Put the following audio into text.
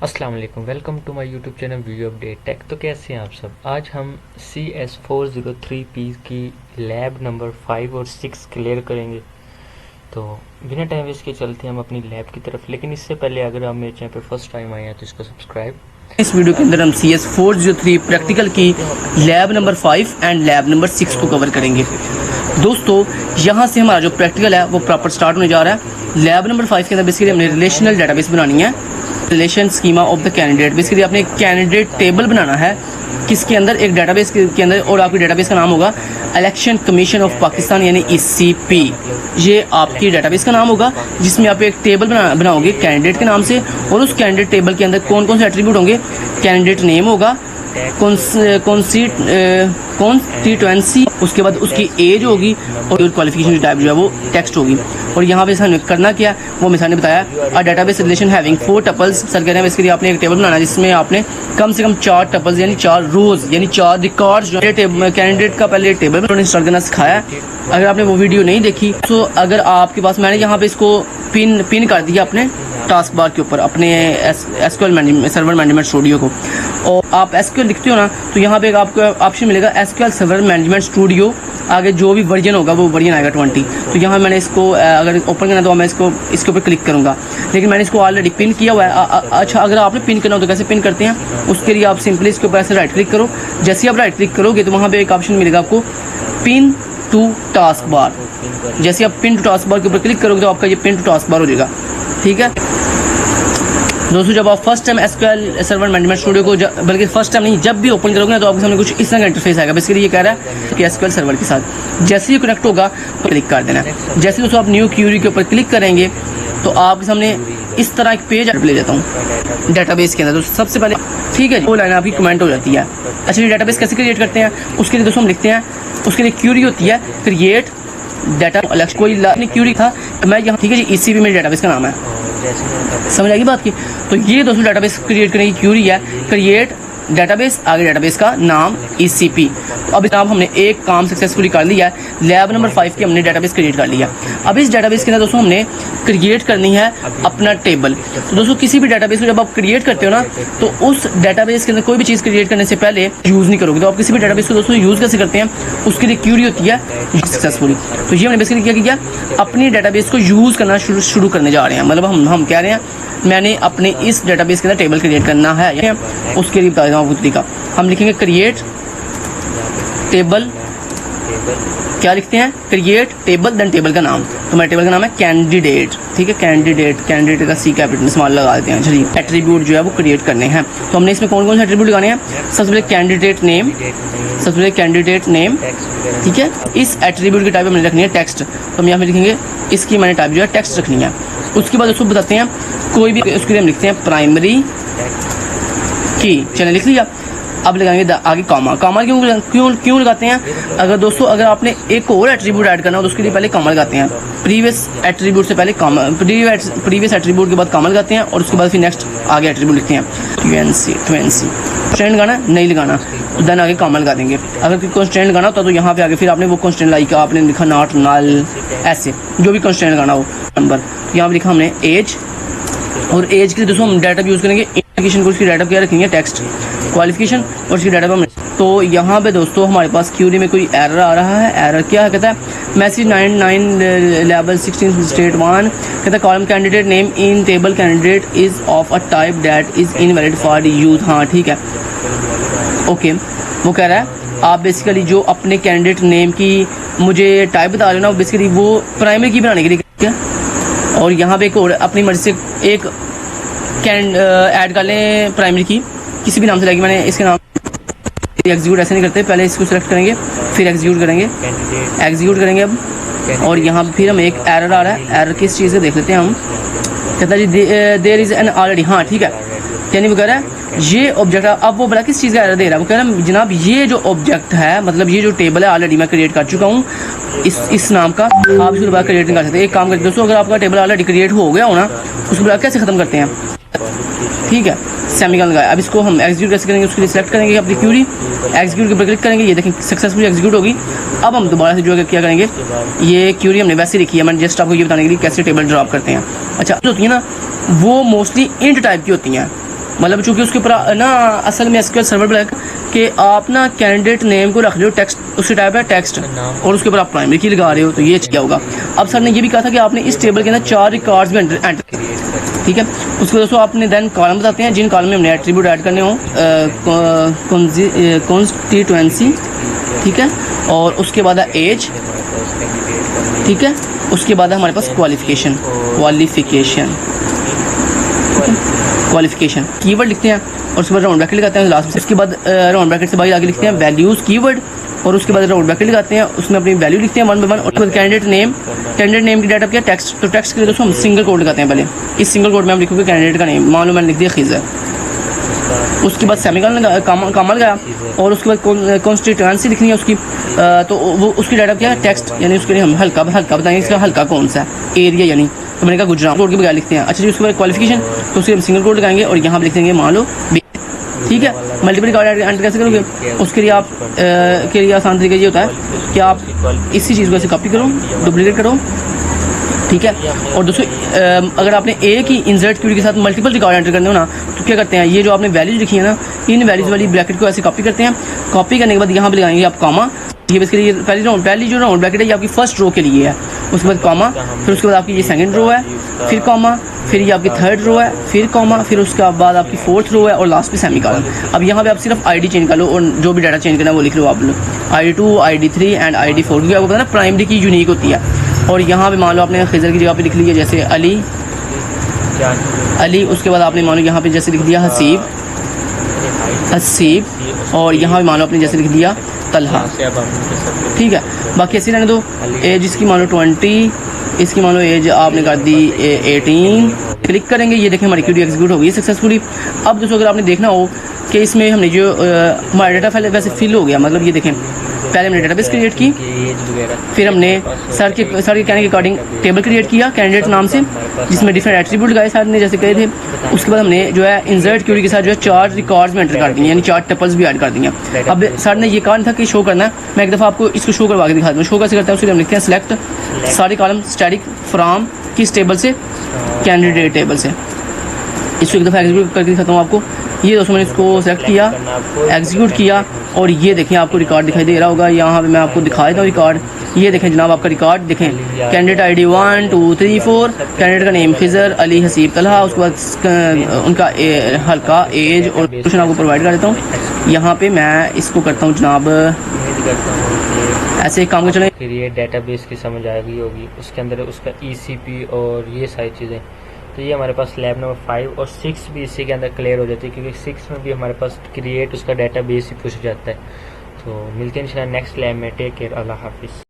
अस्सलाम वालेकुम, welcome to my YouTube channel video update tech. तो कैसे हैं आप सब। आज हम CS403P की लैब नंबर 5 और 6 क्लियर करेंगे। तो बिना टाइम वेस्ट के चलते हैं हम अपनी लैब की तरफ। लेकिन इससे पहले अगर आप मेरे चैनल पर फर्स्ट टाइम आए हैं तो इसको सब्सक्राइब। इस वीडियो के अंदर हम CS403 प्रैक्टिकल की lab number 5 and lab number 6 को कवर करेंगे। दोस्तों यहाँ से हमारा जो प्रैक्टिकल है वो प्रॉपर स्टार्ट होने जा रहा है। लैब नंबर 5 के अंदर बेसिकली हमने रिलेशनल डेटाबेस बनानी है, relation schema of the candidate. Basically आपने एक कैंडिडेट टेबल बनाना है किसके अंदर, एक डेटाबेस के अंदर, और आपकी डेटाबेस का नाम होगा इलेक्शन कमीशन ऑफ पाकिस्तान यानी ECP। ये आपकी डेटाबेस का नाम होगा जिसमें आप एक टेबल बनाओगे कैंडिडेट के नाम से, और उस कैंडिडेट टेबल के अंदर कौन कौन से एट्रीब्यूट होंगे। कैंडिडेट नेम होगा, कॉन्स्टिट्यूएंसी, उसके बाद उसकी एज होगी और क्वालिफिकेशन टाइप जो है वो टेक्स्ट होगी। और यहाँ पे हमने करना क्या वो मिसाल ने बताया, a database relation having 4 tuples. Sir कह रहे हैं इसके लिए आपने एक टेबल बनाना है जिसमें आपने कम से कम 4 टपल्स यानी 4 रोज यानी 4 रिकॉर्ड्स जो कैंडिडेट का पहले टेबल इंस्टॉल करना सिखाया। अगर आपने वो वीडियो नहीं देखी तो अगर आपके पास, मैंने यहाँ पे इसको पिन कर दिया अपने टास्क बार के ऊपर अपने SQL सर्वर मैनेजमेंट स्टूडियो को। और आप SQL लिखते हो ना तो यहाँ पे आपको ऑप्शन मिलेगा SQL सर्वर मैनेजमेंट स्टूडियो, आगे जो भी वर्जन होगा वो वर्जन आएगा 20। तो यहाँ मैंने इसको अगर ओपन करना तो मैं इसके ऊपर क्लिक करूँगा, लेकिन मैंने इसको ऑलरेडी पिन किया हुआ है। अच्छा, अगर आपने पिन करना हो तो कैसे पिन करते हैं, उसके लिए आप सिंपली इसके ऊपर ऐसे राइट क्लिक करो। जैसे ही आप राइट क्लिक करोगे तो वहाँ पर एक ऑप्शन मिलेगा आपको पिन टू टास्क बार। जैसे आप पिन टू टास्क बार के ऊपर क्लिक करोगे तो आपका ये पिन टू टास्क बार हो जाएगा। ठीक है दोस्तों, जब आप first time SQL server management studio को बल्कि फर्स्ट टाइम नहीं, जब भी ओपन करोगे ना तो आपके सामने कुछ इस तरह का इंटरफेस आएगा। बेसिकली ये कह रहा है कि SQL सर्वर के साथ जैसे ही कनेक्ट होगा तो क्लिक कर देना है। जैसे दोस्तों आप न्यू क्यूरी के ऊपर क्लिक करेंगे तो आपके सामने इस तरह एक पेज ले जाता हूँ डेटाबेस के अंदर। तो सबसे पहले ठीक है वो लाइन आपकी कमेंट हो जाती है। अच्छा, ये डेटाबेस कैसे क्रिएट करते हैं उसके लिए दोस्तों हम लिखते हैं, उसके लिए क्यूरी होती है क्रिएट डाटा। कोई क्यूरी था मैं यहाँ, ठीक है जी, ECP मेरे डेटाबेस का नाम है, समझ आएगी बात की। तो ये दोस्तों डेटाबेस क्रिएट करने की क्यूरी है क्रिएट डेटाबेस, आगे डेटाबेस का नाम ECP। तो अब जनाब हमने एक काम सक्सेसफुली कर लिया है, लैब नंबर 5 की हमने डेटाबेस क्रिएट कर लिया। अब इस डेटाबेस के अंदर दोस्तों हमने क्रिएट करनी है अपना टेबल। तो दोस्तों किसी भी डेटाबेस को जब आप क्रिएट करते हो ना तो उस डेटाबेस के अंदर कोई भी चीज़ क्रिएट करने से पहले यूज़ नहीं करोगे। तो आप किसी भी डेटाबेस को दोस्तों यूज़ कैसे करते हैं उसके लिए क्यूरी होती है सक्सेसफुली। तो ये हमने बेसिकली क्या किया, अपनी डेटाबेस को यूज़ करना शुरू करने जा रहे हैं। मतलब हम कह रहे हैं मैंने अपने इस डेटाबेस के अंदर टेबल क्रिएट करना है। उसके लिए बता देता हूँ आपको तरीका। हम लिखेंगे क्रिएट टेबल, क्या लिखते हैं, क्रिएट टेबल देन टेबल का नाम। तो मेरे टेबल का नाम है कैंडिडेट। ठीक है, कैंडिडेट का C कैपिटल स्मॉल लगा देते हैं। चलिए एट्रीब्यूट जो है वो क्रिएट करने हैं। तो हमने इसमें कौन कौन से एट्रीब्यूट लगाने हैं। सबसे पहले कैंडिडेट नेम, ठीक है। इस एट्रीब्यूट की टाइप हमने रखनी है टेक्स्ट। तो हम यहाँ पे लिखेंगे इसकी मैंने टाइप जो है टेक्स्ट रखनी है। उसके बाद उसको बताते हैं कोई भी, उसके लिए हम लिखते हैं प्राइमरी की। चलिए लिख लिया। अब लगाएंगे आगे कॉमा क्यों लगाते हैं। अगर दोस्तों अगर आपने एक और एट्रीब्यूट ऐड करना हो तो उसके लिए पहले कॉमा लगाते हैं। प्रीवियस एट्रीब्यूट से पहले कॉमा, प्रीवियस एट्रीब्यूट के बाद कॉमा लगाते हैं और उसके बाद फिर नेक्स्ट आगे एट्रीब्यूट लिखते हैं। 20 कंस्ट्रेंट लगाना नहीं लगाना तो देन आगे कॉमा लगा देंगे। अगर कोई कंस्ट्रेंट लगाना होता तो यहाँ पे आगे फिर आपने वो कंस्ट्रेंट लाइक आपने लिखा नॉट नल, ऐसे जो भी कंस्ट्रेंट लगाना हो नंबर। तो यहाँ पे लिखा हमने एज, और एज के लिए दोस्तों हम डाटा यूज़ करेंगे एजुकेशन को, उसकी डाटा क्या रखेंगे टेक्स्ट, क्वालिफिकेशन और उसकी डाटा पर। तो यहाँ पे दोस्तों हमारे पास क्यूरी में कोई एरर आ रहा है। एरर क्या है, कहता है मैसेज 99 लेवल 16 स्टेट 1, कहता है column candidate name in table candidate is of a type that is invalid for use. हाँ ठीक है, ओके। वो कह रहा है आप बेसिकली जो अपने कैंडिडेट नेम की मुझे टाइप बता रहे हो ना, बेसिकली वो प्राइमरी की बनाने के लिए क्या। और यहाँ पे एक और अपनी मर्जी से एक ऐड कर लें प्राइमरी की, किसी भी नाम से लगेगी। मैंने इसके नाम एग्जीक्यूट ऐसे नहीं करते, पहले इसको सेलेक्ट करेंगे फिर एग्जीक्यूट करेंगे अब। और यहाँ फिर हम एक एरर आ रहा है, एरर किस चीज़ का देख लेते हैं हम। कहता है जी देयर इज़ एन ऑलरेडी, हाँ ठीक है। यानी वो कह रहा है ये ऑब्जेक्ट, अब वो बड़ा किस चीज़ का एरर दे रहा है। वो कह रहा है जनाब ये जो ऑब्जेक्ट है, मतलब ये जो टेबल है ऑलरेडी मैं क्रिएट कर चुका हूँ इस नाम का, आप इसको दोबारा क्रिएट नहीं कर सकते। एक काम करते दोस्तों, अगर आपका टेबल ऑलरेडी क्रिएट हो गया हो ना उसको दोबारा कैसे ख़त्म करते हैं, ठीक है, सेमीकोलन लगाया। अब इसको हम एग्जीक्यूट कैसे करेंगे, उसके लिए सेलेक्ट करेंगे अपनी क्यूरी, एग्जीक्यूट के ऊपर क्लिक करेंगे, ये देखें सक्सेसफुली एग्जीक्यूट होगी। अब हम दोबारा से जो है क्या करेंगे, ये क्यूरी हमने वैसे लिखी है, मैंने जस्ट आपको ये बताने के लिए कैसे टेबल ड्रॉप करते हैं। अच्छा होती है ना वो मोस्टली इंट टाइप की होती हैं, मतलब चूंकि उसके ऊपर ना असल में एसक्यूएल सर्वर पर कि आप ना कैंडिडेट नेम को रख रहे हो टेक्स्ट, उसकी टाइप है टेक्स्ट, और उसके ऊपर आप प्राइमरी की लगा रहे हो, तो ये क्या होगा। अब सर ने ये भी कहा था कि आपने इस टेबल के अंदर 4 रिकॉर्ड्स भी एंटर, ठीक है। उसके दोस्तों आपने देन कॉलम बताते हैं, जिन कॉलम में हमने एट्रीब्यूट ऐड करने हो, कॉन्स्टिट्यूएंसी, ठीक है, और उसके बाद है एज, ठीक है, उसके बाद है हमारे पास क्वालिफिकेशन कीवर्ड लिखते हैं, और उसके बाद राउंड ब्रैकेट लगाते हैं लास्ट में। उसके बाद राउंड ब्रैकेट से बाहर आगे लिखते हैं वैल्यूज़ कीवर्ड, और उसके बाद राउंड ब्रैकेट लगाते हैं, उसमें अपनी वैल्यू लिखते हैं 1 बाय 1। और उसके बाद कैंडिडेट नेम की डाटा क्या टेक्स्ट, तो टेक्स्ट के लिए दोस्तों हम सिंगल कोड लगाते हैं। पहले इस सिंगल कोड में हम लिखोगे कैंडिडेट का नेम, मान लो मैंने लिख दिया खिज़र, उसके बाद सेमीकोलन कॉमा लगाया, और उसके बाद कॉन्स्टिट्यूएंसी लिखनी है उसकी, तो वो उसकी डाटा क्या है टेक्स्ट, यानी उसके लिए हम हल्का बताएंगे इसका हल्का कौन सा है, एरिया यानी, तो मैंने कहा गुजरात कोड के बगैर लिखते हैं। अच्छा जी, उसके बाद क्वालिफिकेशन, तो उसके हम सिंगल कोड लगाएंगे और यहाँ पर लिख देंगे मान लो, ठीक है। मल्टीपल रिकॉर्ड एंटर कैसे करोगे, उसके लिए आप के लिए आसान तरीका ये होता है कि आप इसी चीज़ को ऐसे कॉपी करो, डुप्लीकेट करो, ठीक है। और दोस्तों अगर आपने एक ही इंसर्ट क्यूरी के साथ मल्टीपल रिकॉर्ड एंटर करने हो ना, तो क्या करते हैं, ये जो आपने वैल्यूज लिखी है ना, इन वैल्यूज वाली ब्रैकेट को ऐसे कॉपी करते हैं। कॉपी करने के बाद यहाँ पे लगाएंगे आप कॉमा, ये इसके लिए पहली जो राउंड ब्रैकेट है ये आपकी फर्स्ट रो के लिए है, उसके बाद कॉमा, फिर उसके बाद आपकी ये सेकंड रो है, फिर कॉमा, फिर ये आपकी थर्ड रो है, फिर कॉमा, फिर उसके बाद आपकी फोर्थ रो है, और लास्ट में सेमीकोलन। अब यहाँ पे आप सिर्फ आईडी चेंज कर लो, और जो भी डाटा चेंज करना है वो लिख लो आप लोग, ID2, ID3 एंड ID4, क्योंकि आपको पता है ना प्राइमरी की यूनिक होती है। और यहाँ पे मान लो आपने खिज़र की जगह पे लिख लिया जैसे अली, उसके बाद आपने मान लो यहाँ पे जैसे लिख दिया हसीब, और यहाँ पे मान लो आपने जैसे लिख दिया तलहा, ठीक है। बाकी ऐसे रहने दो। एज इसकी मान लो 20, इसकी मान लो एज आपने कर दी 18, क्लिक करेंगे, ये देखें हमारी क्यूरी एग्जीक्यूट हो गई सक्सेसफुली। अब दोस्तों अगर आपने देखना हो कि इसमें हमने जो हमारा डाटा फाइल वैसे फिल हो गया, मतलब ये देखें पहले हमने डेटाबेस क्रिएट की, फिर हमने सर के कहने के अकॉर्डिंग टेबल क्रिएट किया कैंडिडेट नाम से, जिसमें डिफरेंट एट्रीब्यूट लगाए सर ने जैसे कहे थे। उसके बाद हमने जो है इंसर्ट क्यूरी के साथ जो है 4 रिकॉर्ड्स में एंटर कर दिए, यानी 4 टपल्स भी ऐड कर दिए। अब सर ने ये कहा था कि शो करना है, मैं एक दफ़ा आपको इसको शो करवा के दिखा दूँ। शो कैसे करते हैं, उसके लिए हम लिखते हैं सेलेक्ट सारे कॉलम स्टैटिक फ्रॉम किस टेबल से, कैंडिडेट टेबल से। इसको एक दफ़ा एग्जीक्यूट करके दिखाता हूँ आपको। ये दोस्तों मैंने इसको सेलेक्ट किया, एग्जीक्यूट किया, और ये देखें आपको रिकॉर्ड दिखाई दे रहा होगा। यहाँ पे मैं आपको दिखा देता हूँ रिकॉर्ड, ये देखें जनाब आपका रिकॉर्ड देखें, कैंडिडेट ID 1 2 3 4, कैंडिडेट का नेम खिज़र, अली, हसीब, तलहा, उसके बाद उनका हल्का एज और क्वेश्चन आपको प्रोवाइड कर देता हूँ। यहाँ पे मैं इसको करता हूँ जनाब ऐसे एक काम का चले। फिर ये डेटाबेस की समझ आ गई होगी, उसके अंदर उसका ECP और ये सारी चीज़ें, तो ये हमारे पास लैब नंबर 5 और 6 भी इसी के अंदर क्लियर हो जाती है, क्योंकि 6 में भी हमारे पास क्रिएट उसका डेटाबेस ही पूछ जाता है। तो मिलते हैं इंशाल्लाह नेक्स्ट लैब में। टेक केयर, अल्लाह हाफिज़।